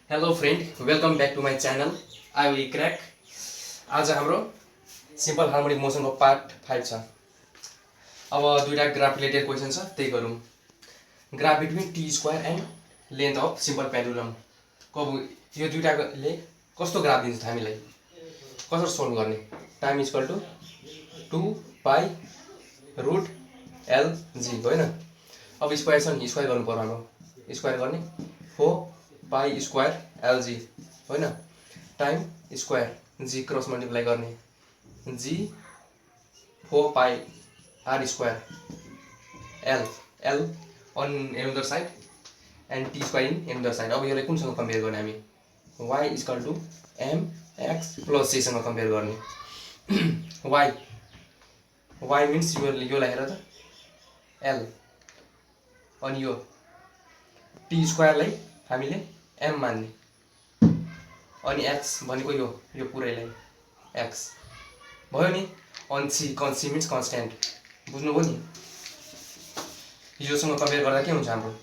Hello friend, welcome back to my channel I will crack. आज हाम्रो simple harmonic मोसनको part 5 छ। अब दुईवटा ग्राफ रिलेटेड क्वेसन छ, त्यही गरौँ। Graph between T square and length of simple pendulum. कब यो दुईवटाले कस्तो ग्राफ दिन्छ हामीलाई, कसरी सोल्भ गर्ने? टाइम इक्वल टु 2π√LG होइन। अब स्क्वायर छ नि, स्क्वायर गर्नु पर्यो हाम्रो। स्क्वायर गर्ने 4π² LG होइन। Time square g cross multiply गर्ने g 4πr² L L on another side and t square in another side. अब यसलाई कुनसँग कम्पेयर गर्ने हामी? y equal to mx plus सीसँग कम्पेयर गर्ने। y मिन्स यो हेर त L, अनि यो टी स्क्वायरलाई हामीले m मान्ने, अनि x भनेको यो पुरैलाई x भयो नि। अनि सी मिन्स कन्स्ट्यान्ट, बुझ्नुभयो नि? योसँग कम्पेयर गर्दा के हुन्छ हाम्रो?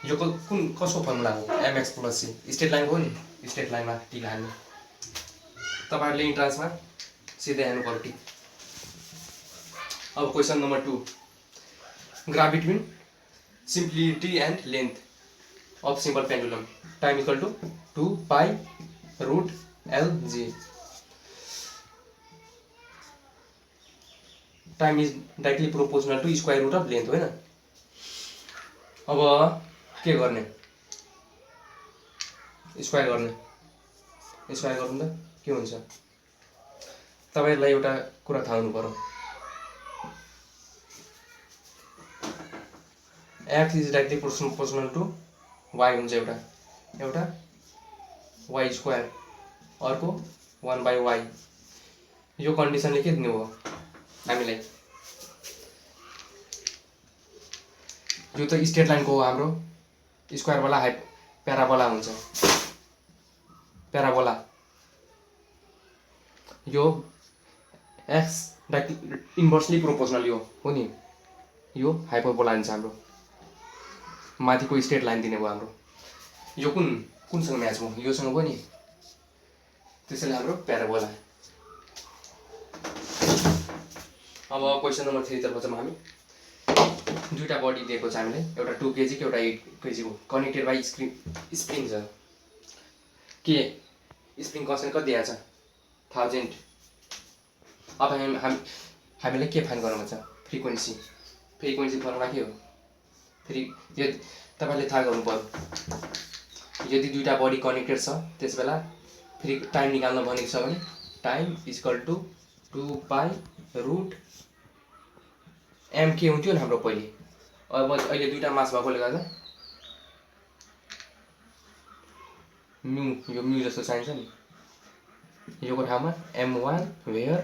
यो कसको फर्मुला हो? mx plus C, straight line हो नि। स्ट्रेट लाइनमा टिक हाल्ने। तपाईँहरूले इन्ट्रान्समा सिधै हाल्नु पर्यो टिक। अब question number 2, graph between simplicity and length of simple pendulum. Time equal to 2π√LG। Time is directly proportional to square root of length होइन। अब के गर्ने? स्क्वायर गर्ने। स्क्वायर गर्नु त के हुन्छ? तपाईँहरूलाई एउटा कुरा थाहा हुनु पर्यो, X is directly proportional to Y हुन्छ। एउटा वाइ स्क्वायर, अर्को 1/y। यो कन्डिसनले के दिनु हो हामीलाई? यो त स्ट्रेट लाइनको हो हाम्रो। स्क्वायरवाला प्याराबोला हुन्छ। प्याराबोला यो एक्स डाइरेक्टली इन्भर्सली प्रोपोर्सनल यो हो नि। यो हाइपरबोला हुन्छ हाम्रो। माथिको स्ट्रेट लाइन दिने भयो हाम्रो। यो कुनसँग म्याच भयो? योसँग भयो नि। त्यसैले हाम्रो प्याराबोला। अब क्वेसन नम्बर 3 तर्फ जाउँ हामी। दुईवटा बडी दिएको छ हामीलाई, एउटा 2 kg को एउटा 8 kg को, कनेक्टेड बाई स्प्रिङ छ। के स्प्रिङ कन्सटेन्ट कति दिएको छ? 1000। अब हामीलाई के फाइन्ड गर्नु छ? फ्रिक्वेन्सी फर्मुला के हो? यो तपाईँले थाहा गर्नु पर्यो। यदि दुईवटा बडी कनेक्टेड छ त्यस बेला टाइम निकाल्न भनेको छ भने टाइम इक्वल टु 2π√m के हुन्थ्यो नि हाम्रो पहिले। अब अहिले दुईवटा मास भएकोले गर्दा यो म्यू जस्तो चाहिन्छ नि। योको ठाउँमा m1 where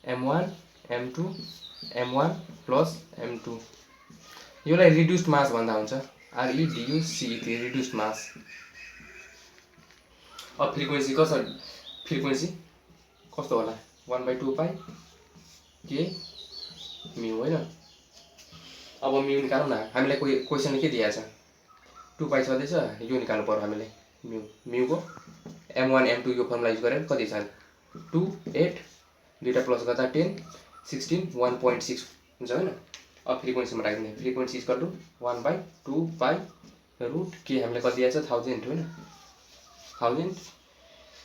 m1 m2 m1 plus m2। योलाई रिड्युस्ड मास भन्दा हुन्छ, REDUCED, रिड्युस्ड मास। अब फ्रिक्वेन्सी कस्तो होला? 1/2π के म्यू होइन। अब म्यू निकालौँ न। हामीलाई क्वेसनले के दिएको छ? 2π छँदैछ, यो निकाल्नु पर्यो हामीले। म्यूको m1 m2 यो फर्मुला युज गरेर कति छ? 2 8, दुईवटा प्लस गर्दा 10 16 1.6 हुन्छ होइन। अब फ्रिक्वेन्सीमा राखिदिने। फ्रिक्वेन्सी इक्वल टु 1/2π√, के हामीलाई कति दिएको छ? 1000 होइन। 1000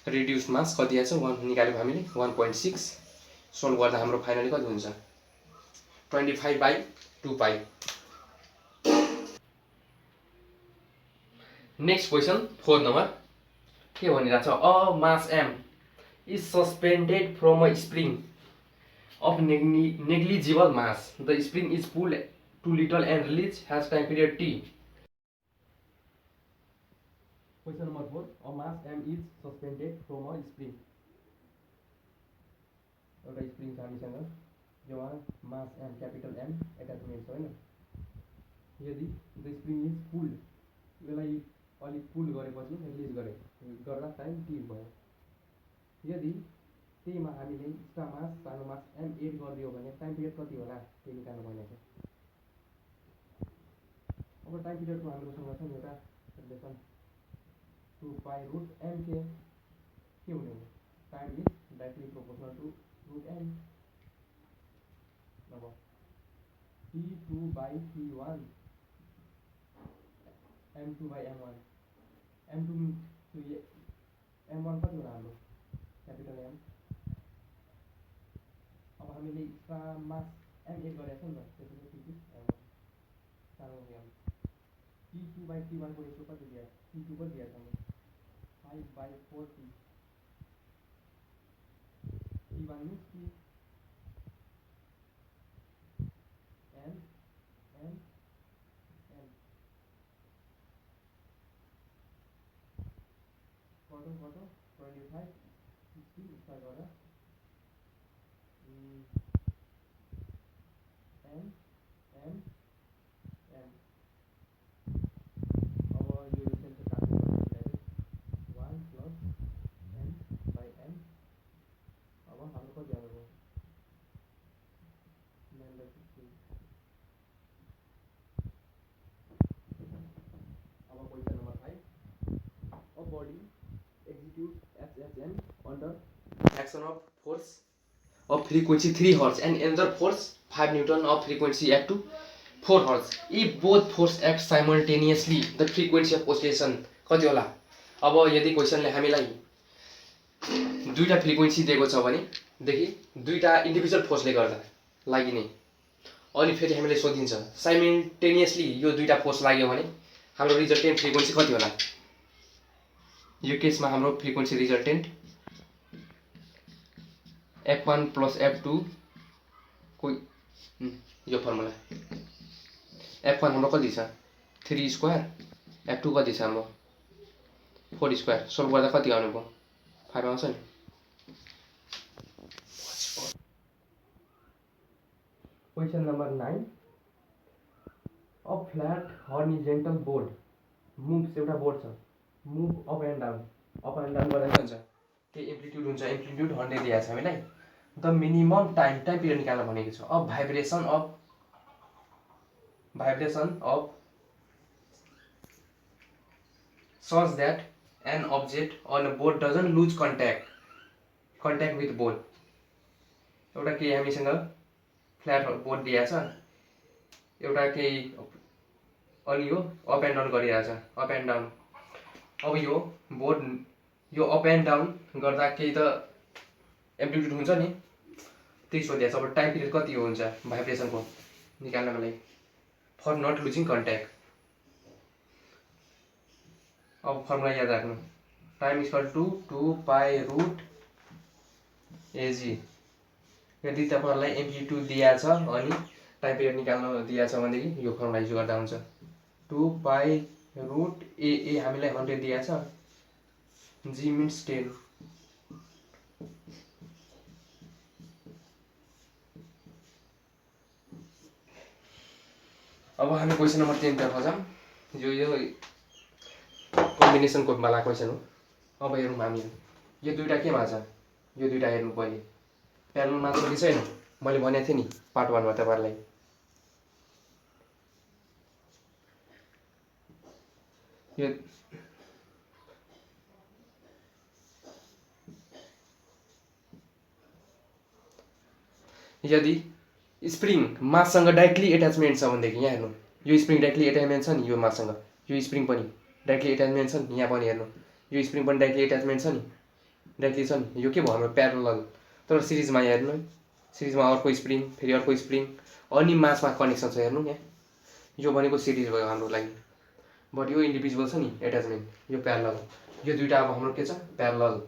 रिड्युस्ड मास कति दिएको छ? 1 निकाल्यो हामीले 1.6। सोल्भ गर्दा हाम्रो फाइनली कति हुन्छ? 25/2π। नेक्स्ट क्वेसन 4 नम्बर के भनिरहेको छ? A mass m is suspended from a spring of negligible mass. The spring is pulled too little and release has time period t. Question number 4. A mass m is suspended from a spring. एउटा spring छ हामीसँग, यो मास m, capital M attachment छ होइन। यदि the spring is pulled, यसलाई अलिक पुल गरेपछि रिलिज गर्दा टाइम t भयो। यदि त्यहीमा हामीले एक्स्ट्रा मास सानो मास m एड गरिदियो भने टाइम पिरियड कति होला? त्यही निकाल्नु पर्ने छ। अब टाइम पिरियडको हामीसँग छ नि एउटा रिलेसन 2 पाई रुट m के हुने हो time is directly proportional to root m अब t2 by t1 m2 by m1 m2 to m1 कति होला हाम्रो क्यापिटल M अब हामीले एक्स्ट्रा मास m एड गरेको छ नि त त्यसैले t2 m1 सानो m t2 by t1 को रेसियो कति दिया t2 को दिया था 5/4t t1 means t m m m कटो 25 60 स्क्वायर गरेर m m m अब यो सेन्टर काट्नु पर्छ direct 1 plus m by m अब हाम्रो कति आउने भयो 9/16 अब question number 5 a body executes SHM under action of force of frequency 3 Hz and another force 5 Newton of frequency f to 4 Hz. If both force act simultaneously, the frequency of oscillation कति होला? अब यदि क्वेशनले हामीलाई दुईटा frequency दिएको छ भने देखि दुईटा इन्डिभिजुअल फोर्सले गर्दा लागिने अनि फेरि हामीले सोधिन्छ साइमल्टेनियसली यो दुईटा फोर्स लाग्यो भने हाम्रो रिजल्टेन्ट फ्रिक्वेन्सी कति होला? यो केसमा हाम्रो frequency resultant f1 plus f2 को यो फर्मुला f1 हाम्रो कति छ 3 स्क्वायर f2 कति छ हाम्रो 4 स्क्वायर सोल्भ गर्दा कति आउने भयो 5 आउँछ नि question number 9 a flat horizontal board moves एउटा बोर्ड छ मूव अप एन्ड डाउन गर्दा के हुन्छ के एम्प्लिट्युड हुन्छ एम्प्लिट्युड 100 दिएको छ हामीलाई द मिनिमम टाइम पिरियड निकाल्न भनेको छ of vibration of such that an object on a board doesn't lose contact with board एउटा के हामीसँग फ्ल्याट बोर्ड दिएको छ एउटा के अनि यो अप एन्ड डाउन गरिरहेछ अप एन्ड डाउन अब यो बोर्ड यो अप एन्ड डाउन गर्दा केही त एम्प्लिट्युड हुन्छ नि त्यही सोधिएको छ अब टाइम पिरियड कति हुन्छ भाइब्रेसनको निकाल्नको लागि फर नट लुजिङ कन्ट्याक्ट अब फर्मुला याद राख्नु time equal to 2 pi root एजी यदि तपाईहरुलाई एम्प्लिट्युड दिएको छ अनि टाइम पिरियड निकाल्न दिएको छ भनेदेखि यो फर्मुला युज गर्दा हुन्छ 2 पाई रुट ए हामीलाई 100 दिएको छ जी मिन्स 10 अब हामी क्वेशन नम्बर 10 तर्फ जाम यो कम्बिनेसन को वाला क्वेशन हो अब हेरौँ हामी यो दुईटा केमा छ यो दुईटा हेर्नु पहिले प्यारलल मा छ कि छैन मैले भनेको थिएँ नि पार्ट 1 मा तपाईहरुलाई यो यदि स्प्रिङ माससँग डाइरेक्टली एट्याचमेन्ट छ भनेदेखि यहाँ हेर्नु यो स्प्रिङ डाइरेक्टली एट्याचमेन्ट छ नि यो माससँग यो स्प्रिङ पनि डाइरेक्टली एट्याचमेन्ट छ नि यहाँ पनि हेर्नु यो स्प्रिङ पनि डाइरेक्टली एट्याचमेन्ट छ नि डाइरेक्टली छ नि यो के भयो हाम्रो प्यारलल तर सिरिजमा हेर्नु सिरिजमा अर्को स्प्रिङ फेरि अर्को स्प्रिङ अनि मासमा कनेक्सन छ हेर्नु यहाँ यो भनेको सिरिज भयो हाम्रो लागि बट यो इन्डिभिजुअल छ नि एट्याचमेन्ट यो प्यारलल यो दुईटा अब हाम्रो के छ प्यारलल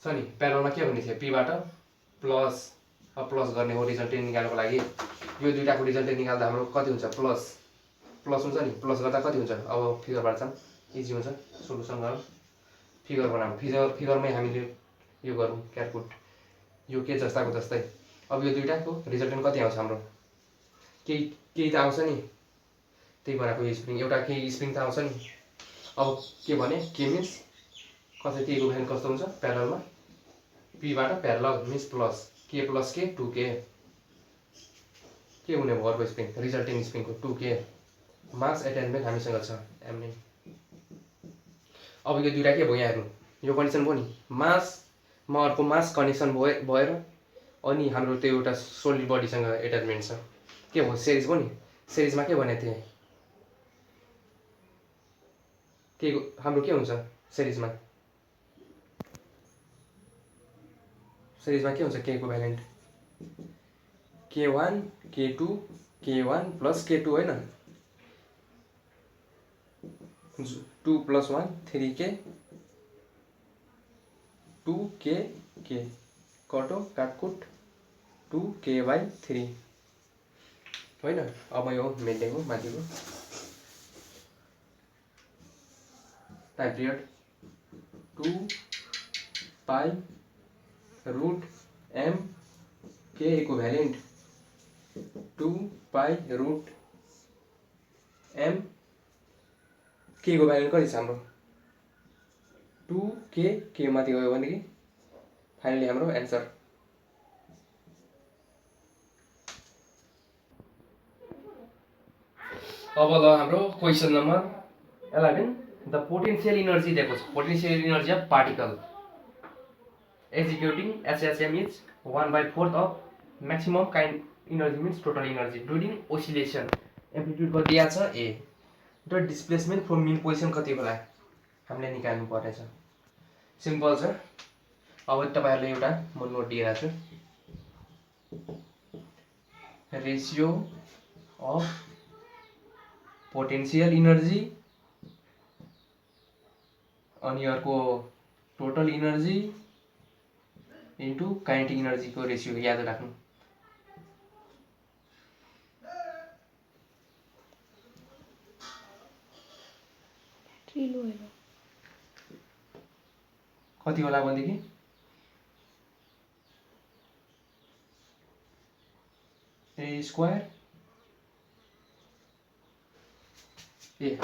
छ नि प्यारललमा के हुने थियो p बाट प्लस प्लस गर्ने हो रिजल्टेन्ट निकाल्नको लागि यो दुईटाको रिजल्टेन्ट निकाल्दा हाम्रो कति हुन्छ प्लस हुन्छ नि प्लस गर्दा कति हुन्छ अब फिगरबाट चाहिँ इजी हुन्छ सोलुसन गरौँ फिगर बनाऊ फिगरमै हामीले यो गरौँ क्यालकुलेट यो के जस्ताको जस्तै अब यो दुईटाको रिजल्टेन्ट कति आउँछ हाम्रो केही त आउँछ नि त्यही बनाएको यो स्प्रिङ एउटा केही स्प्रिङ त आउँछ नि अब के भने के मिन्स कसै केहीको भ्यालु कस्तो हुन्छ प्यारललमा p बाट प्यारलल मिन्स प्लस के प्लस के 2k के हुने भयो अर्को स्प्रिङ रिजल्टेन्ट स्प्रिङको 2k मास अटेनमेन्ट हामीसँग छ एमएन। अब यो दुईटा के भयो यहाँ हेर्नु, यो कन्डिसन भयो नि, मासमा अर्को मास कनेक्सन भएर अनि हाम्रो त्यो एउटा सोलिड बडीसँग एट्याचमेन्ट छ, के भयो सिरिज भयो नि। सिरिजमा के भनेको थिएँ, के हाम्रो के हुन्छ सिरिजमा, के हुन्छ के equivalent K1 K2 K1 plus K2 होइन, 2 + 1 3K 2K K कटो काटकुट 2K/3 होइन। अब यो मेन्टेको माथिको time period 2π√m K equivalent 2π√m K equivalent कति छ हाम्रो 2K माथि गयो भनेदेखि फाइनली हाम्रो एन्सर। अब ल हाम्रो question number 11, the potential energy दिएको छ। Potential energy of particle executing HHM is 1/4 of maximum kind energy means total energy during oscillation. Amplitude कति दिएको छ ए, र डिस्प्लेसमेन्ट फ्रम मिन पोजिसन कति होला हामीले निकाल्नु पर्नेछ। सिम्पल छ। अब तपाईहरुले एउटा म नोट दिइराछु, रेशियो अफ पोटेन्शियल इनर्जी अनि अर्को total energy into kinetic energy को रेशियो याद राख्नु। कति होला भनेदेखि a square a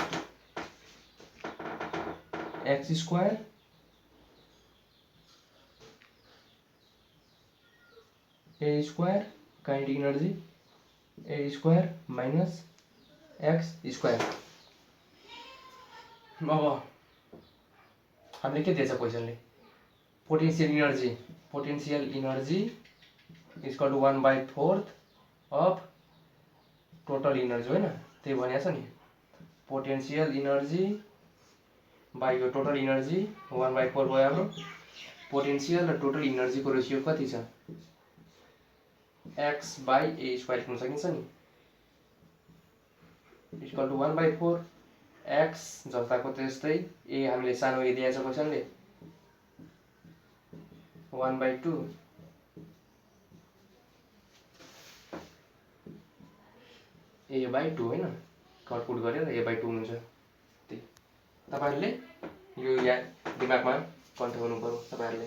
x square a square kinetic energy a square minus x square. अब हामीले के दिएछ क्वेसनले, potential energy equal to 1/4 of total energy होइन, त्यही भनेको छ नि। पोटेन्शियल इनर्जी बाई यो टोटल इनर्जी 1/4 भयो हाम्रो। पोटेन्शियल र टोटल इनर्जी को रेशियो कति छ, x/a स्क्वायर लेख्न सकिन्छ नि, इक्वल टु 1/4 x जताको त्यस्तै a हामीले सानो a दिएछ क्वेसनले 1/2 a/2 होइन, कटपुट गरेर a/2 हुन्छ। त्यही तपाईहरुले यो याद दिमागमा कन्ट्रोल गर्नु पर्यो तपाईहरुले।